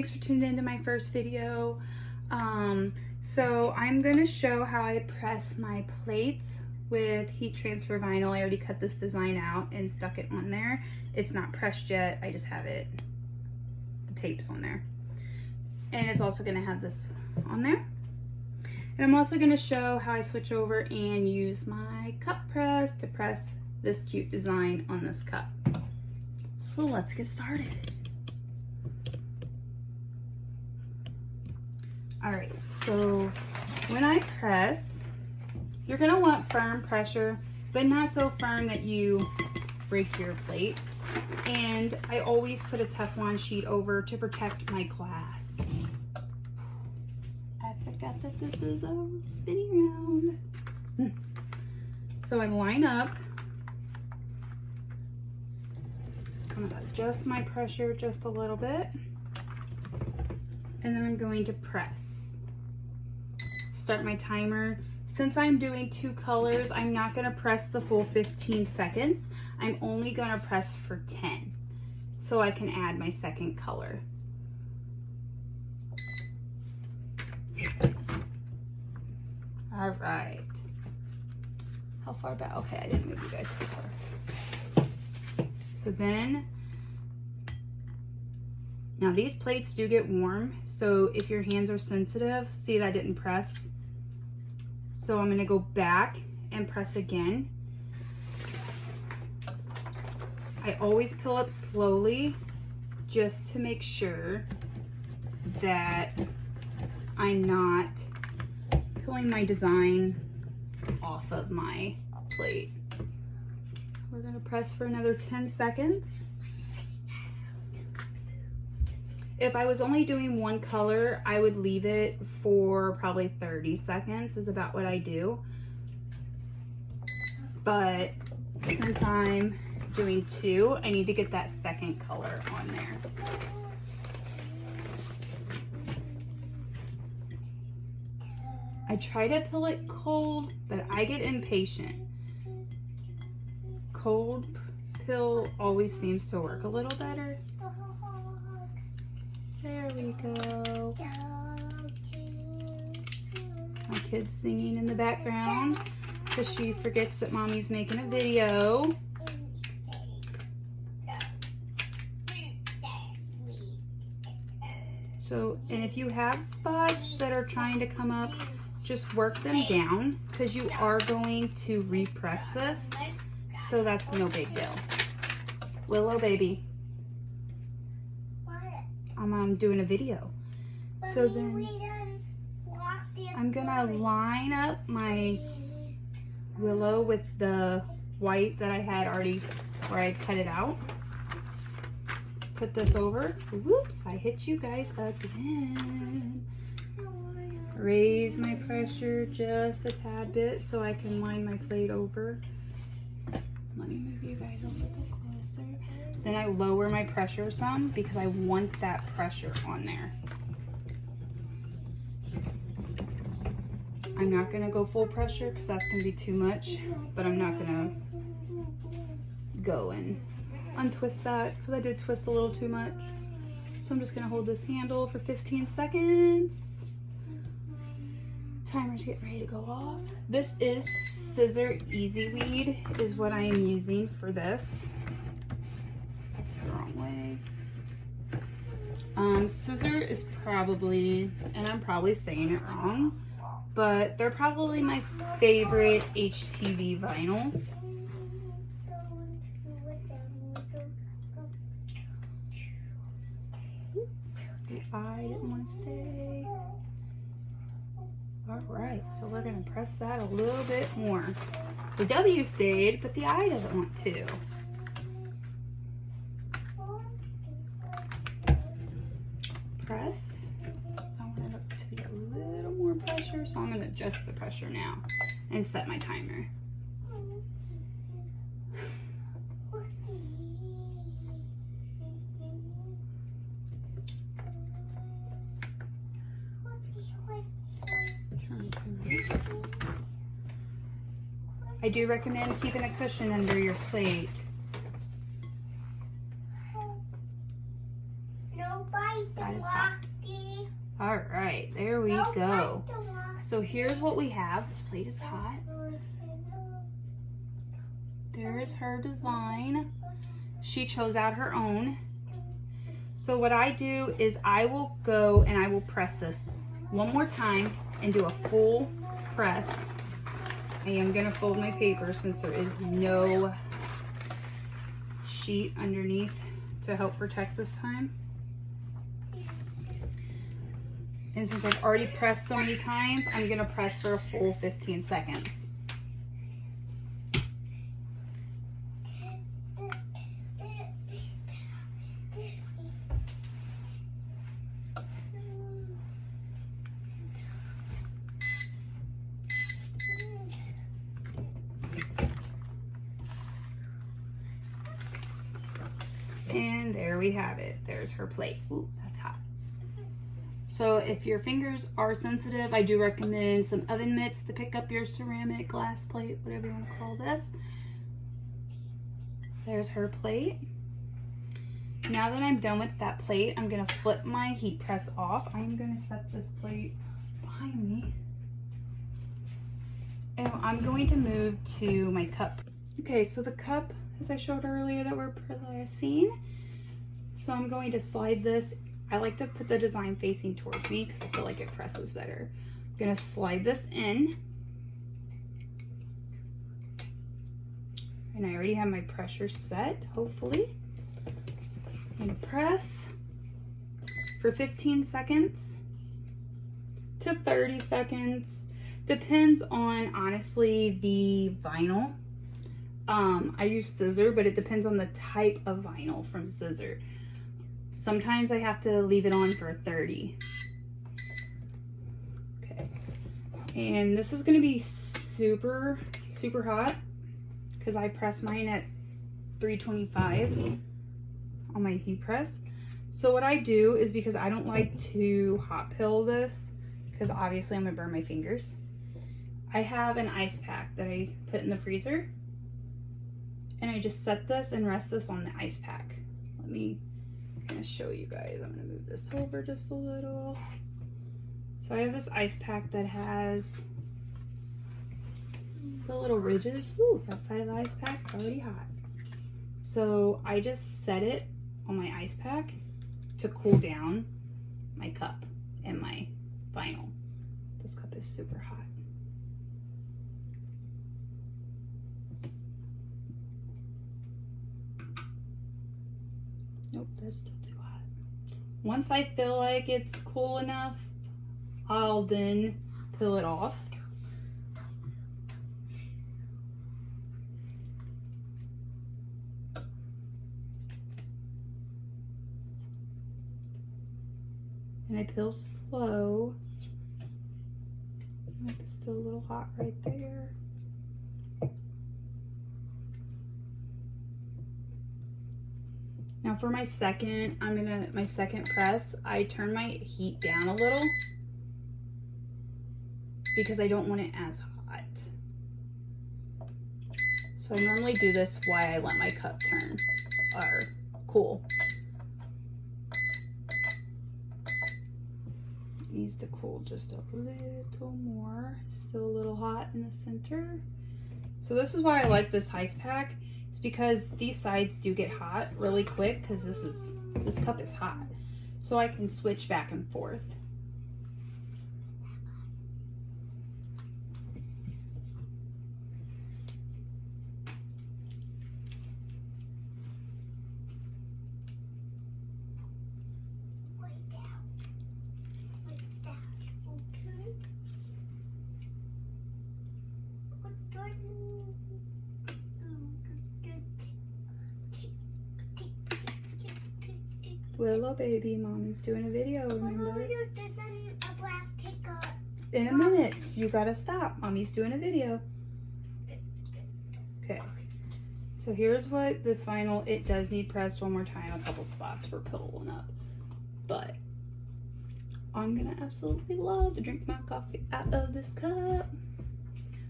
thanks for tuning into my first video. So I'm gonna show how I press my plates with heat transfer vinyl. I already cut this design out and stuck it on there. It's not pressed yet, I just have the tapes on there. And it's also gonna have this on there. And I'm also gonna show how I switch over and use my cup press to press this cute design on this cup. So let's get started. All right, so when I press, you're gonna want firm pressure, but not so firm that you break your plate. And I always put a Teflon sheet over to protect my glass. I forgot that this is a spinning round. So I line up. I'm gonna adjust my pressure just a little bit. And then I'm going to press. Start my timer. Since I'm doing 2 colors, I'm not gonna press the full 15 seconds. I'm only gonna press for 10, so I can add my second color. All right. How far back? Okay, I didn't move you guys too far. So then, now these plates do get warm, so if your hands are sensitive, see that I didn't press. So I'm gonna go back and press again. I always peel up slowly just to make sure that I'm not pulling my design off of my plate. We're gonna press for another 10 seconds. If I was only doing 1 color, I would leave it for probably 30 seconds is about what I do. But since I'm doing 2, I need to get that second color on there. I try to peel it cold, but I get impatient. Cold peel always seems to work a little better. There we go. My kid's singing in the background because she forgets that mommy's making a video. So, and if you have spots that are trying to come up, just work them down because you are going to repress this. So that's no big deal. Willow baby. I'm doing a video. So then I'm gonna line up my willow with the white that I had already, where I cut it out. Put this over. Whoops, I hit you guys again. Raise my pressure just a tad bit so I can line my plate over. Let me move you guys a little closer. Then I lower my pressure some because I want that pressure on there. I'm not gonna go full pressure because that's gonna be too much, but I'm not gonna go and untwist that because I did twist a little too much. So I'm just gonna hold this handle for 15 seconds. Timer's getting ready to go off. This is Siser Easy Weed is what I am using for this. That's the wrong way. Siser is probably, and I'm probably saying it wrong, but they're probably my favorite HTV vinyl. The eye didn't want to stay. All right, so we're gonna press that a little bit more. The W stayed, but the I doesn't want to. Press. I want it to be a little more pressure, so I'm gonna adjust the pressure now and set my timer. I do recommend keeping a cushion under your plate. That is hot. All right, there we go. So here's what we have. This plate is hot. There's her design. She chose out her own. So what I do is I will go and I will press this one more time and do a full press. I am gonna fold my paper since there is no sheet underneath to help protect this time. And since I've already pressed so many times, I'm gonna press for a full 15 seconds. And there we have it. There's her plate. Ooh, that's hot. So if your fingers are sensitive, I do recommend some oven mitts to pick up your ceramic, glass plate, whatever you want to call this. There's her plate. Now that I'm done with that plate, I'm going to flip my heat press off. I'm going to set this plate behind me. And I'm going to move to my cup. Okay, so the cup, as I showed earlier, that we're pressing. So I'm going to slide this. I like to put the design facing towards me because I feel like it presses better. I'm gonna slide this in. And I already have my pressure set, hopefully. I'm gonna press for 15 seconds to 30 seconds. Depends on, honestly, the vinyl. I use Siser, but it depends on the type of vinyl from Siser. Sometimes I have to leave it on for 30. Okay. And this is gonna be super, super hot because I press mine at 325 on my heat press. So what I do is, because I don't like to hot pill this, because obviously I'm gonna burn my fingers, I have an ice pack that I put in the freezer. And I just set this and rest this on the ice pack. Let me kind of show you guys. I'm gonna move this over just a little. So I have this ice pack that has the little ridges. Woo, that side of the ice pack's already hot. So I just set it on my ice pack to cool down my cup and my vinyl. This cup is super hot. Nope, that's still too hot. Once I feel like it's cool enough, I'll then peel it off. And I peel slow. It's still a little hot right there. Now for my second, my second press, I turn my heat down a little because I don't want it as hot. So I normally do this while I let my cup turn or cool. It needs to cool just a little more. Still a little hot in the center. So this is why I like this ice pack. It's because these sides do get hot really quick because this cup is hot. So I can switch back and forth. Willow baby, mommy's doing a video, remember? In a minute, you gotta stop. Mommy's doing a video. Okay, so here's what this vinyl, it does need pressed one more time, a couple spots for pulling up. But I'm gonna absolutely love to drink my coffee out of this cup.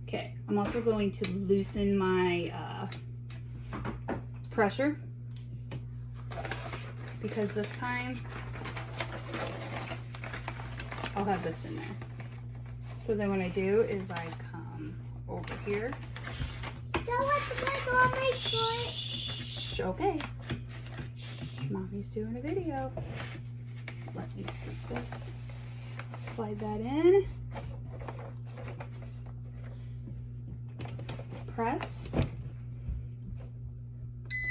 Okay, I'm also going to loosen my pressure, because this time I'll have this in there. So then what I do is I come over here. Shh, okay. Mommy's doing a video. Let me scoop this. Slide that in. Press.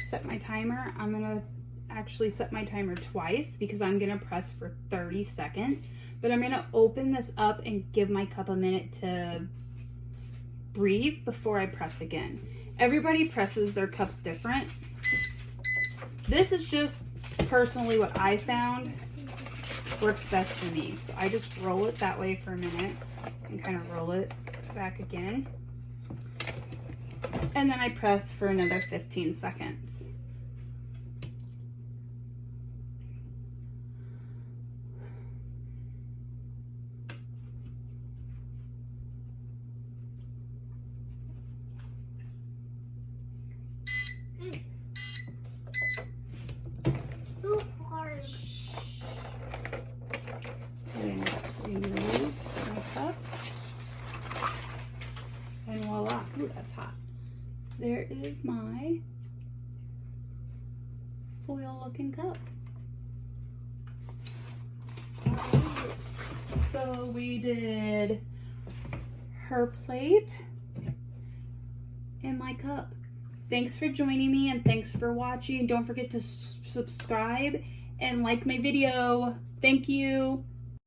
Set my timer. I'm gonna actually set my timer twice because I'm gonna press for 30 seconds, but I'm gonna open this up and give my cup a minute to breathe before I press again. Everybody presses their cups different. This is just personally what I found works best for me. So I just roll it that way for a minute and kind of roll it back again. And then I press for another 15 seconds. Remove my cup. And voila. Ooh, that's hot. There is my foil looking cup. So we did her plate and my cup. Thanks for joining me and thanks for watching. Don't forget to subscribe and like my video. Thank you.